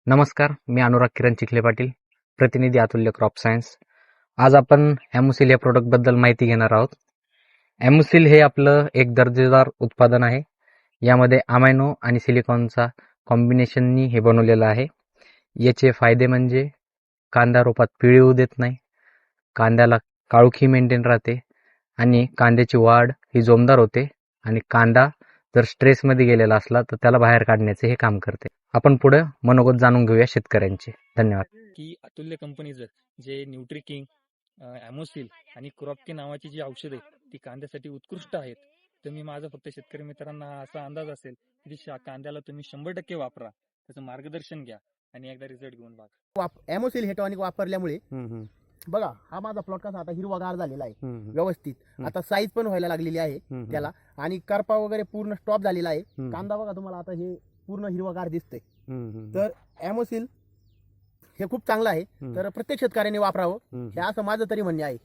नमस्कार, मी अनुराग किरण चिखले पाटील, प्रतिनिधी अतुल्य क्रॉप सायन्स. आज आपण ॲम्युसिल या प्रोडक्टबद्दल माहिती घेणार आहोत. ॲम्युसिल हे आपलं एक दर्जेदार उत्पादन आहे. यामध्ये अमायनो आणि सिलिकॉनचा कॉम्बिनेशननी हे बनवलेलं आहे. याचे फायदे म्हणजे कांदा रोपात पिळी होऊ देत नाही, कांद्याला काळोखी मेंटेन राहते आणि कांद्याची वाढ ही जोमदार होते आणि कांदा जर स्ट्रेसमध्ये गेलेला असला तर त्याला बाहेर काढण्याचे हे काम करते. आपण पुढे मनोगत जाणून घेऊया शेतकऱ्यांचे. धन्यवाद. की अतुल्य कंपनीचं जे न्यूट्रिकिंग, ॲमोसिल आणि क्रॉपकी नावाची जी औषधे ती कांद्यासाठी उत्कृष्ट आहेत. तर मी माझा फक्त शेतकरी मित्रांना असा अंदाज असेल की कांद्याला तुम्ही 100% वापरा, त्याचं मार्गदर्शन घ्या आणि एकदा रिझल्ट घेऊन बघा. ॲमोसिल हे टॉनिक वापरल्यामुळे बघा हा माझा प्लॉट कसा आता हिरवागार झालेला आहे व्यवस्थित. आता साईज पण व्हायला लागलेली आहे त्याला आणि करपा वगैरे पूर्ण स्टॉप झालेला आहे. कांदा बघा तुम्हाला आता हे पूर्ण हिरवागार दिसतंय. तर ॲमोसिल हे खूप चांगलं आहे. तर प्रत्येक शेतकऱ्याने वापरावं हे असं माझं तरी म्हणणे आहे.